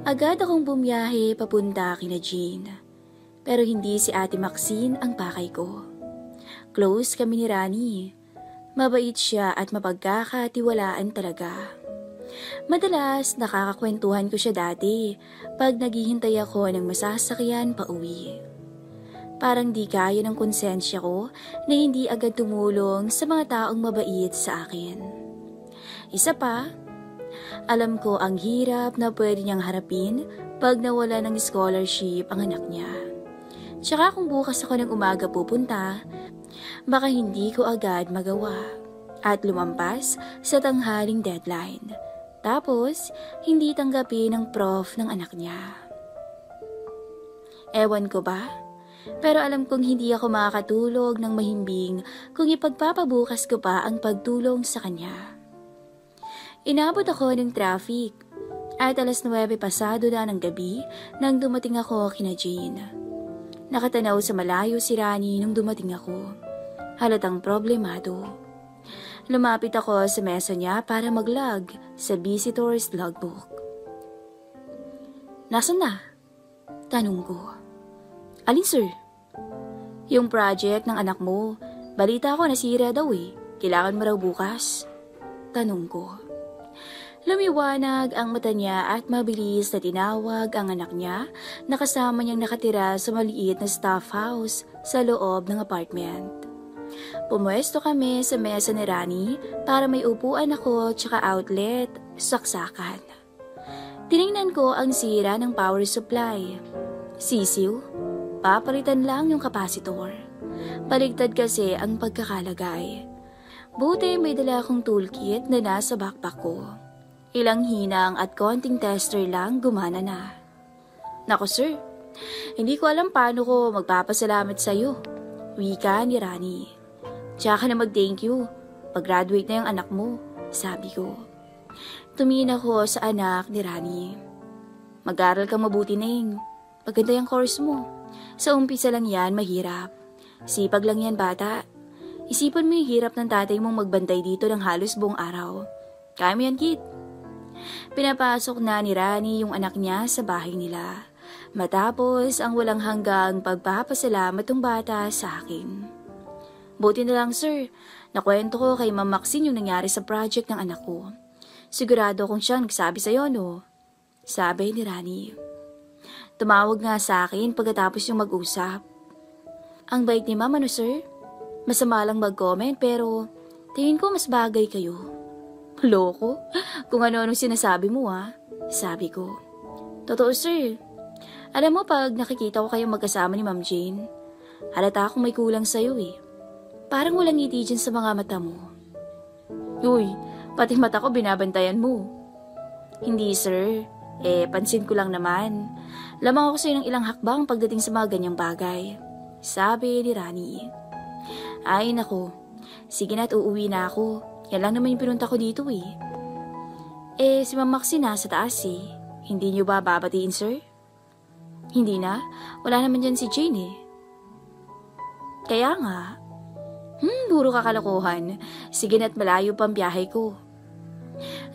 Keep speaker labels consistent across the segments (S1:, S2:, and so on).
S1: Agad akong bumiyahe papunta kina Jean. Pero hindi si Ate Maxine ang pakay ko. Close kami ni Rani. Mabait siya at mapagkakatiwalaan talaga. Madalas nakakakwentuhan ko siya dati pag naghihintay ako ng masasakyan pa uwi. Parang di kaya ng konsensya ko na hindi agad tumulong sa mga taong mabait sa akin. Isa pa, alam ko ang hirap na pwede niyang harapin pag nawala ng scholarship ang anak niya. Tsaka kung bukas ako ng umaga pupunta, baka hindi ko agad magawa at lumampas sa tanghaling deadline. Tapos, hindi tanggapin ng prof ng anak niya. Ewan ko ba? Pero alam kong hindi ako makakatulog ng mahimbing kung ipagpapabukas ko pa ang pagtulong sa kanya. Inabot ako ng traffic at 9:00 pasado na ng gabi nang dumating ako kina Jane. Nakatanaw sa malayo si Rani nung dumating ako. Halatang problemado. Lumapit ako sa mesa niya para mag-log sa visitor's logbook. Nasaan na? Tanong ko. Alin sir? Yung project ng anak mo. Balita ko nasira daw eh. Kailangan mo raw bukas. Tanong ko. Lumiwanag ang mata niya at mabilis na tinawag ang anak niya na kasama niyang nakatira sa maliit na staff house sa loob ng apartment. Pumuesto kami sa mesa ni Rani para may upuan ako tsaka outlet, saksakan. Tiningnan ko ang sira ng power supply. Sisiw, papalitan lang yung kapasitor. Baligtad kasi ang pagkakalagay. Buti may dala akong toolkit na nasa backpack ko. Ilang hinang at konting tester lang gumana na. Nako sir, hindi ko alam paano ko magpapasalamat sa'yo. Wika ni Rani. Tsaka na mag-thank you. Pag-graduate na yung anak mo, sabi ko. Tumingin ako sa anak ni Rani. Mag-aral ka mabuti Neng. Maganda yung course mo. Sa umpisa lang yan, mahirap. Sipag lang yan bata. Isipan mo yung hirap ng tatay mong magbantay dito ng halos buong araw. Kaya mo yan kid. Pinapasok na ni Rani yung anak niya sa bahay nila. Matapos ang walang hanggang pagpapasalamat ng bata sa akin. Buti na lang sir, nakwento ko kay Ma'am Maxine yung nangyari sa project ng anak ko. Sigurado kong siyang nagsabi sa'yo no? Sabi ni Rani. Tumawag nga sa akin pagkatapos yung mag-usap. Ang bait ni Ma'am ano sir? Masama lang mag-comment pero tingin ko mas bagay kayo. Loko? Kung ano-anong sinasabi mo sabi ko. Totoo sir. Alam mo pag nakikita ko kayong magkasama ni Ma'am Jane, halata akong may kulang sa'yo eh. Parang walang ngiti dyan sa mga mata mo. Uy, pati mata ko binabantayan mo. Hindi sir, pansin ko lang naman. Lamang ako sa'yo ng ilang hakbang pagdating sa mga ganyang bagay. Sabi ni Rani. Ay nako, sige na't uuwi na ako. Yan lang naman yung pinunta ko dito eh. Si Ma'am Maxine nasa taas eh. Hindi niyo ba babatiin sir? Hindi na, wala naman dyan si Jane eh. Kaya nga. Puro kakalokohan. Sige na't malayo pang biyahe ko.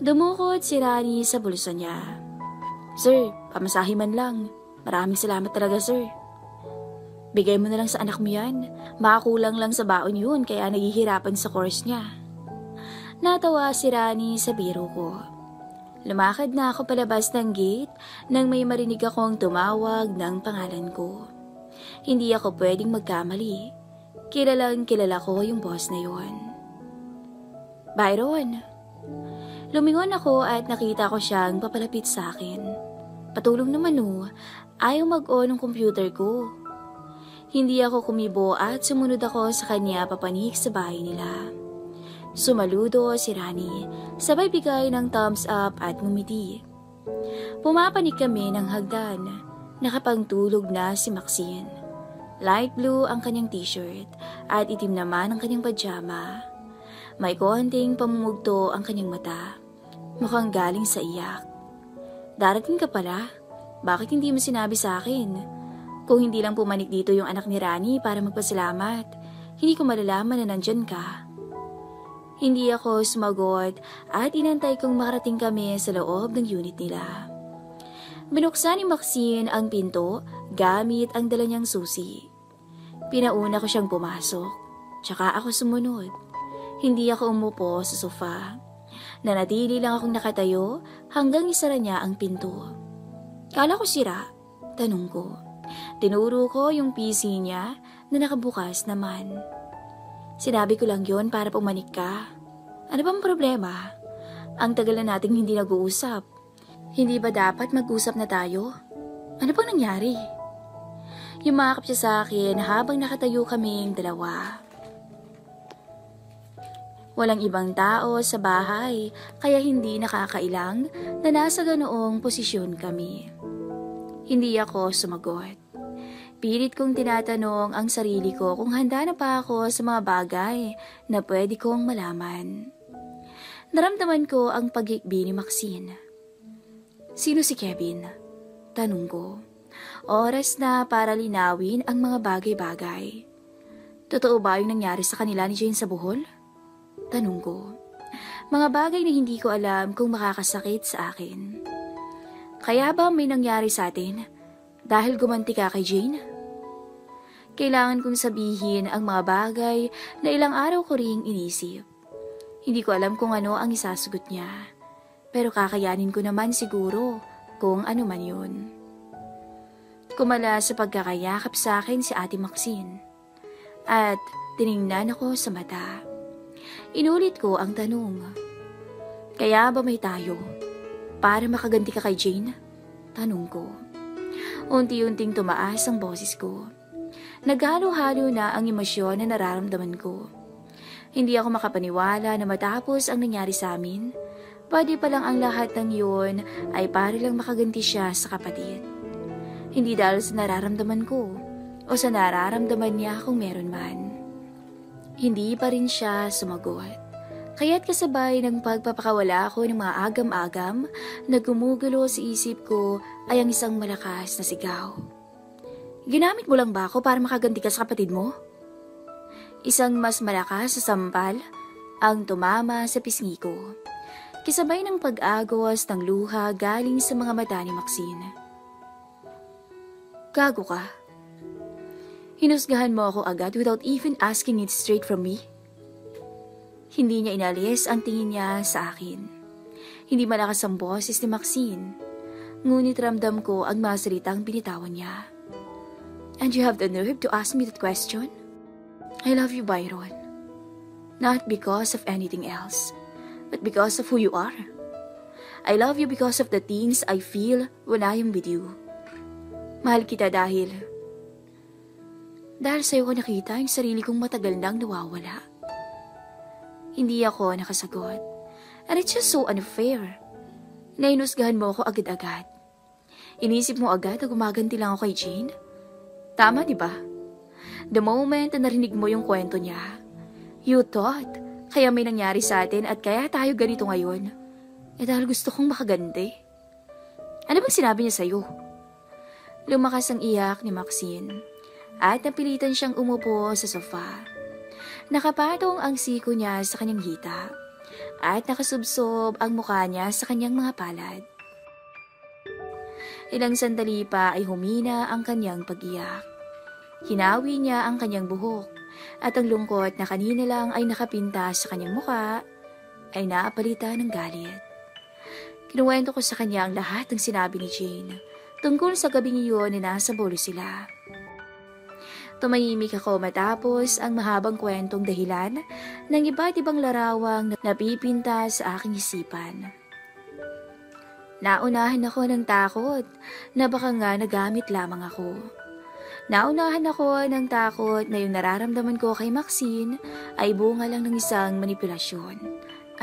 S1: Dumukot si Rani sa bulsa niya. Sir, pamasahe man lang. Maraming salamat talaga sir. Bigay mo na lang sa anak mo yan. Makakulang lang sa baon yun kaya naghihirapan sa course niya. Natawa si Rani sa biro ko. Lumakad na ako palabas ng gate nang may marinig akong tumawag ng pangalan ko. Hindi ako pwedeng magkamali. Kilalang kilala ko yung boss na yun. Byron. Lumingon ako at nakita ko siyang papalapit sa akin. Patulong naman ayaw mag-on ng computer ko. Hindi ako kumibo at sumunod ako sa kanya papanik sa bahay nila. Sumaludo si Rani, sabay bigay ng thumbs up at ngumiti. Pumapanik kami ng hagdan, nakapangtulog na si Maxine. Light blue ang kanyang t-shirt at itim naman ang kanyang pajama. May konting pamumugto ang kanyang mata, mukhang galing sa iyak. Darating ka pala, bakit hindi mo sinabi sa akin? Kung hindi lang pumanik dito yung anak ni Rani para magpasalamat, hindi ko malalaman na nandyan ka. Hindi ako sumagot at inantay kong makarating kami sa loob ng unit nila. Binuksan ni Maxine ang pinto gamit ang dala niyang susi. Pinauna ko siyang pumasok, tsaka ako sumunod. Hindi ako umupo sa sofa. Nanatili lang akong nakatayo hanggang isara niya ang pinto. Kala ko sira, tanong ko. Tinuro ko yung PC niya na nakabukas naman. Sinabi ko lang yon para pumanik ka. Ano bang problema? Ang tagal na nating hindi nag-uusap. Hindi ba dapat mag-usap na tayo? Ano bang nangyari? Yumakap siya sa akin habang nakatayo kaming dalawa. Walang ibang tao sa bahay, kaya hindi nakakailang na nasa ganoong posisyon kami. Hindi ako sumagot. Pilit kong tinatanong ang sarili ko kung handa na pa ako sa mga bagay na pwede kong malaman. Naramdaman ko ang pag-ikbi ni Maxine. Sino si Kevin? Tanong ko. Oras na para linawin ang mga bagay-bagay. Totoo ba yung nangyari sa kanila ni Jane sa Bohol? Tanong ko. Mga bagay na hindi ko alam kung makakasakit sa akin. Kaya ba may nangyari sa atin dahil gumanti ka kay Jane? Kailangan kong sabihin ang mga bagay na ilang araw ko ring inisip. Hindi ko alam kung ano ang isasagot niya. Pero kakayanin ko naman siguro kung ano man yun. Kumala sa pagkakayakap sa akin si Ate Maxine. At tiningnan ako sa mata. Inulit ko ang tanong. Kaya ba may tayo? Para makaganti ka kay Jane? Tanong ko. Unti-unting tumaas ang boses ko. Naghalo-halo na ang emosyon na nararamdaman ko. Hindi ako makapaniwala na matapos ang nangyari sa amin, pwede pa lang ang lahat ng yun ay para lang makaganti siya sa kapatid. Hindi dahil sa nararamdaman ko o sa nararamdaman niya kung meron man. Hindi pa rin siya sumagot. Kaya't kasabay ng pagpapakawala ko ng mga agam-agam na gumugulo sa isip ko ay ang isang malakas na sigaw. Ginamit mo lang ba ako para makaganti ka sa kapatid mo? Isang mas malakas sa sampal ang tumama sa pisngi ko. Kisabay ng pag-agos ng luha galing sa mga mata ni Maxine. Gago ka. Hinusgahan mo ako agad without even asking it straight from me. Hindi niya inalis ang tingin niya sa akin. Hindi malakas ang boses ni Maxine. Ngunit ramdam ko ang mga salitang binitawan niya. And you have the nerve to ask me that question? I love you, Byron. Not because of anything else, but because of who you are. I love you because of the things I feel when I am with you. Mahal kita dahil sa'yo ko nakita yung sarili kong matagal nang nawawala. Hindi ako nakasagot. And it's just so unfair. Nainusgahan mo ako agad-agad. Inisip mo agad na gumaganti lang ako kay Jane? Tama, di ba? The moment na narinig mo yung kwento niya, you thought, kaya may nangyari sa atin at kaya tayo ganito ngayon. Dahil gusto kong makaganti. Ano bang sinabi niya sa'yo? Lumakas ang iyak ni Maxine at napilitan siyang umupo sa sofa. Nakapatong ang siko niya sa kanyang hita at nakasubsob ang mukha niya sa kanyang mga palad. Ilang sandali pa ay humina ang kanyang pag-iyak. Hinawi niya ang kanyang buhok at ang lungkot na kanina lang ay nakapinta sa kanyang mukha ay naapalitan ng galit. Kinuwento ko sa kanya ang lahat ng sinabi ni Jane tungkol sa gabing iyon na nasa bolo sila. Tumahimik ako matapos ang mahabang kwentong dahilan ng iba't ibang larawang na napipinta sa aking isipan. Naunahan ako ng takot na baka nga nagamit lamang ako. Naunahan ako ng takot na yung nararamdaman ko kay Maxine ay bunga lang ng isang manipulasyon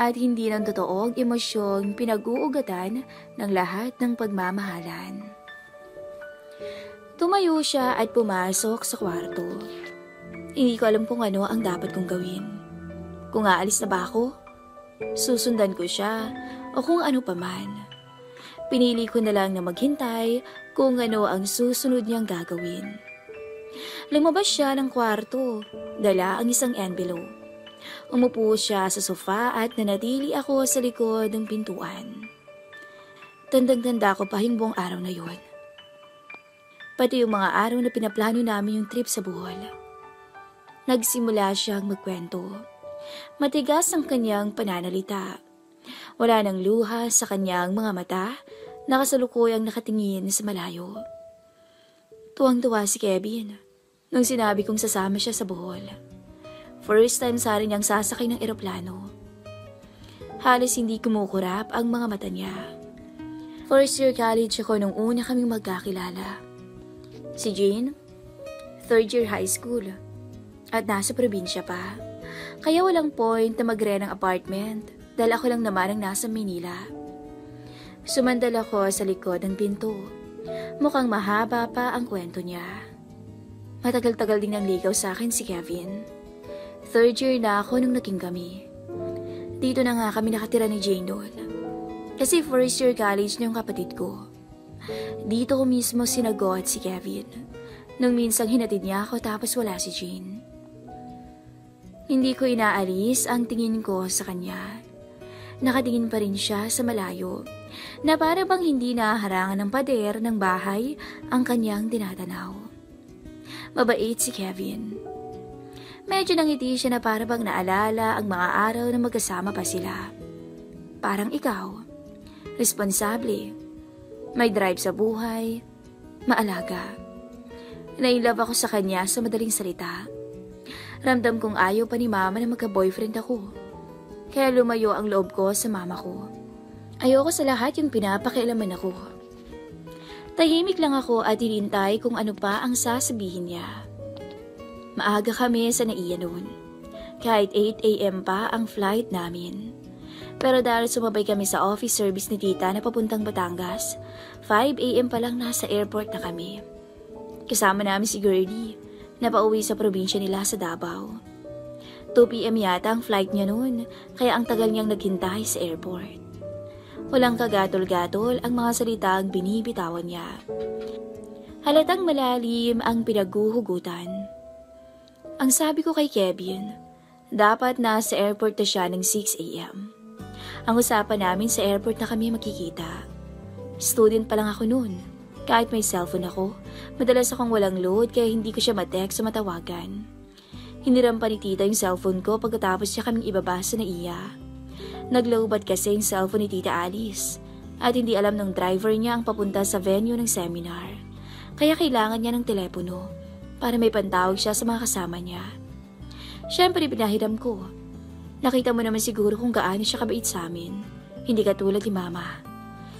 S1: at hindi ng totoong emosyong pinag-uugatan ng lahat ng pagmamahalan. Tumayo siya at pumasok sa kwarto. Hindi ko alam kung ano ang dapat kong gawin. Kung aalis na ba ako, susundan ko siya o kung ano pa man. Pinili ko na lang na maghintay kung ano ang susunod niyang gagawin. Lumabas siya ng kwarto, dala ang isang envelope. Umupo siya sa sofa at nanatili ako sa likod ng pintuan. Tandang-tanda ko pa yung buong araw na yon. Pati yung mga araw na pinaplano namin yung trip sa Bohol. Nagsimula siyang magkwento. Matigas ang kanyang pananalita. Wala nang luha sa kanyang mga mata na kasalukuyang nakatingin sa malayo. Tuwang-tuwa si Kevin nung sinabi kong sasama siya sa Bohol. First time sa rin niyang sasakay ng eroplano. Halos hindi kumukurap ang mga mata niya. First year college ako nung una kaming magkakilala. Si Jane, third year high school. At nasa probinsya pa. Kaya walang point na mag-rent ng apartment dahil ako lang naman ang nasa Manila. Sumandal ako sa likod ng pinto. Mukhang mahaba pa ang kwento niya. Matagal-tagal din ang ligaw sa akin si Kevin. Third year na ako nung naging kami. Dito na nga kami nakatira ni Jane doon. Kasi first year college na yung kapatid ko. Dito ko mismo sinagot si Kevin. Nung minsang hinatid niya ako tapos wala si Jane. Hindi ko inaalis ang tingin ko sa kanya. Nakatingin pa rin siya sa malayo na para bang hindi naharangan ng pader ng bahay ang kanyang tinatanaw. Mabait si Kevin. Medyo nangiti siya na para bang naalala ang mga araw na magkasama pa sila. Parang ikaw. Responsable, may drive sa buhay, maalaga. Nainlove ako sa kanya sa madaling salita. Ramdam kong ayaw pa ni mama na magka-boyfriend ako. Kaya lumayo ang loob ko sa mama ko. Ayoko sa lahat yung pinapakialaman ako. Tahimik lang ako at hinintay kung ano pa ang sasabihin niya. Maaga kami sa naiya noon. Kahit 8 a.m. pa ang flight namin. Pero dahil sumabay kami sa office service ni tita na papuntang Batangas, 5 a.m. pa lang nasa airport na kami. Kasama namin si Gertie na pauwi sa probinsya nila sa Davao. 2 p.m. yata ang flight niya noon, kaya ang tagal niyang naghintay sa airport. Walang kagatol-gatol ang mga salitang binibitawan niya. Halatang malalim ang pinaghuhugutan. Ang sabi ko kay Kevin, dapat nasa airport na siya ng 6 a.m. Ang usapan namin sa airport na kami makikita. Student pa lang ako noon. Kahit may cellphone ako, madalas akong walang load kaya hindi ko siya ma-text o matawagan. Hiniram pa ni tita yung cellphone ko pagkatapos siya kaming ibaba sa naiya. Naglowbat kasi yung cellphone ni tita Alice at hindi alam ng driver niya ang papunta sa venue ng seminar. Kaya kailangan niya ng telepono para may pantawag siya sa mga kasama niya. Siyempre pinahiram ko. Nakita mo naman siguro kung gaano siya kabait sa amin. Hindi katulad ni mama.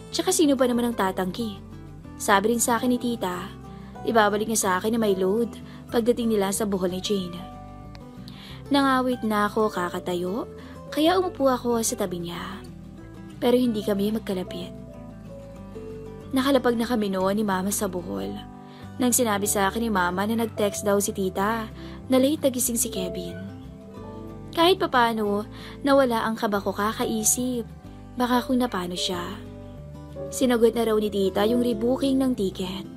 S1: Tsaka sino ba naman ang tatangki? Sabi rin sa akin ni tita, ibabalik niya sa akin na may load pagdating nila sa Bohol ni Jane. Nangawit na ako kakatayo, kaya umupo ako sa tabi niya. Pero hindi kami magkalapit. Nakalapag na kami noon ni mama sa Bohol. Nang sinabi sa akin ni mama na nag-text daw si tita na late nagising si Kevin. Kahit papano, nawala ang kaba ko kakaisip. Baka kung napano siya. Sinagot na raw ni tita yung rebooking ng ticket.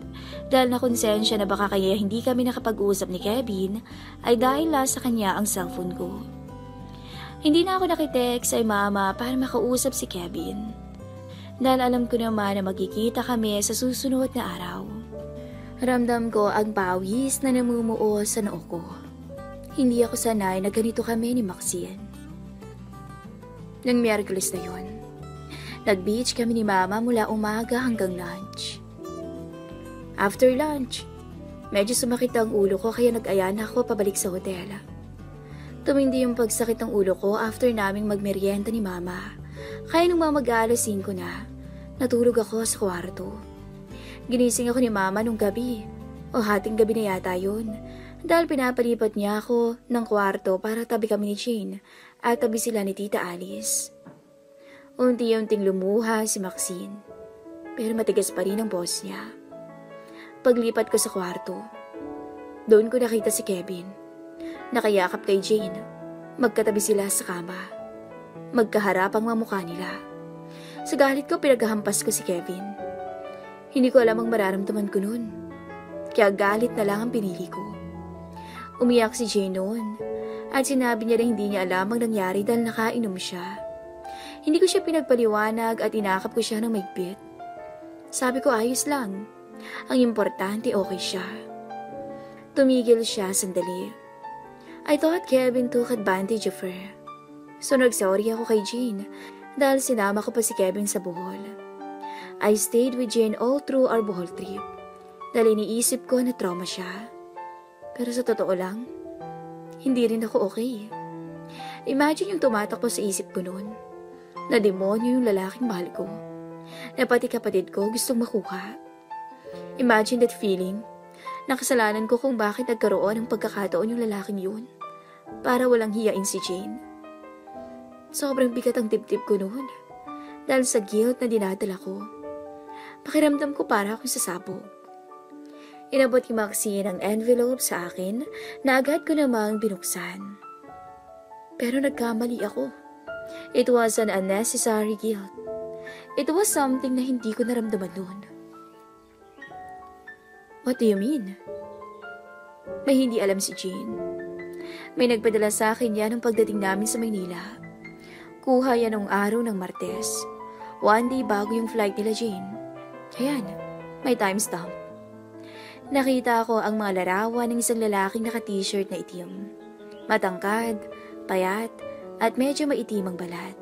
S1: Dahil nakonsensya na baka kaya hindi kami nakapag-uusap ni Kevin, ay dahil sa kanya ang cellphone ko. Hindi na ako nakitext ay mama para makausap si Kevin. Dahil alam ko naman na magkikita kami sa susunod na araw. Ramdam ko ang pawis na namumuo sa noo ko. Hindi ako sanay na ganito kami ni Maxine. Nang Miyerkules na yun, nag-beach kami ni mama mula umaga hanggang lunch. After lunch, medyo sumakit ang ulo ko kaya nag-aya na ako pabalik sa hotel. Tumindi yung pagsakit ng ulo ko after naming magmeryenda ni mama. Kaya nung mag-alas 5 na, natulog ako sa kwarto. Ginising ako ni mama nung gabi, o hating gabi na yata yun. Dahil pinapalipat niya ako ng kwarto para tabi kami ni Jane at tabi sila ni Tita Alice. Unti-unting lumuha si Maxine, pero matigas pa rin ang boss niya. Paglipat ko sa kwarto, doon ko nakita si Kevin. Nakayakap kay Jane, magkatabi sila sa kama. Magkaharap ang mga mukha nila. Sa galit ko pinaghahampas ko si Kevin. Hindi ko alam ang mararamdaman ko noon, kaya galit na lang ang pinili ko. Umiyak si Jane noon at sinabi niya na hindi niya alam ang nangyari dahil nakainom siya. Hindi ko siya pinagpaliwanag at inakap ko siya ng maigpit. Sabi ko ayos lang. Ang importante okay siya. Tumigil siya sandali. I thought Kevin took advantage of her. So nagsorry ako kay Jane dahil sinama ko pa si Kevin sa Bohol. I stayed with Jane all through our Bohol trip dahil iniisip ko na trauma siya. Pero sa totoo lang, hindi rin ako okay. Imagine yung tumatakbo sa isip ko noon na demonyo yung lalaking mahal ko na pati kapatid ko gustong makuha. Imagine that feeling. Nakasalanan ko kung bakit nagkaroon ng pagkakataon yung lalaking yun para walang hiyain si Jane. Sobrang bigat ang dibdib ko noon dahil sa guilt na dinadala ko. Pakiramdam ko para akong sasabog. Inabot ni Maxine ang envelope sa akin na agad ko namang binuksan. Pero nagkamali ako. It was an unnecessary guilt. It was something na hindi ko naramdaman noon. What do you mean? May hindi alam si Jane. May nagpadala sa akin yan nung pagdating namin sa Maynila. Kuha yan nung araw ng Martes. One day bago yung flight nila Jane. Ayan, may timestamp. Nakita ko ang mga larawan ng isang lalaking naka-t-shirt na itim. Matangkad, payat, at medyo maitim ang balat.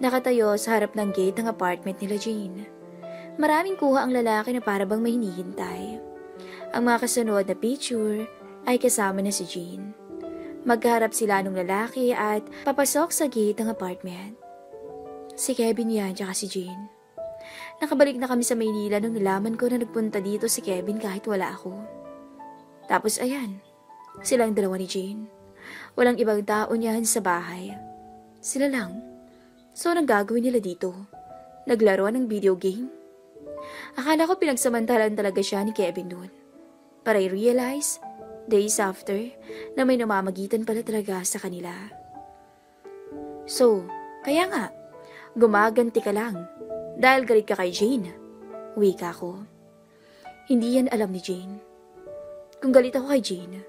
S1: Nakatayo sa harap ng gate ng apartment nila Jane. Maraming kuha ang lalaki na parabang may hinihintay. Ang mga kasunod na picture ay kasama na si Jane. Magharap sila nung lalaki at papasok sa gate ng apartment. Si Kevin yan tsaka si Jane. Nakabalik na kami sa Maynila nung nalaman ko na nagpunta dito si Kevin kahit wala ako. Tapos ayan, silang dalawa ni Jane. Walang ibang tao niyan sa bahay. Sila lang. So anong gagawin nila dito? Naglaro ng video game? Akala ko pinagsamantalan talaga siya ni Kevin noon. But I realize, days after, na may namamagitan pala talaga sa kanila. So, kaya nga, gumaganti ka lang dahil galit ka kay Jane. Wika ko. Hindi yan alam ni Jane. Kung galit ako kay Jane,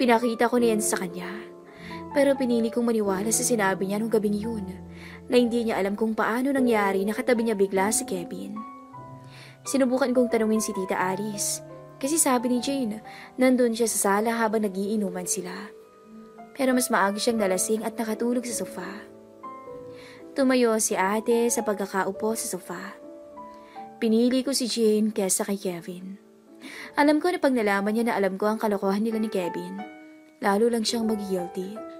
S1: pinakita ko na yan sa kanya. Pero pinili kong maniwala sa sinabi niya nung gabing yun na hindi niya alam kung paano nangyari na katabi niya bigla si Kevin. Sinubukan kong tanungin si Tita Alice kasi sabi ni Jane, nandun siya sa sala habang nagiinuman sila. Pero mas maaga siyang nalasing at nakatulog sa sofa. Tumayo si ate sa pagkakaupo sa sofa. Pinili ko si Jane kesa kay Kevin. Alam ko na pag nalaman niya na alam ko ang kalokohan nila ni Kevin, lalo lang siyang mag-guilty.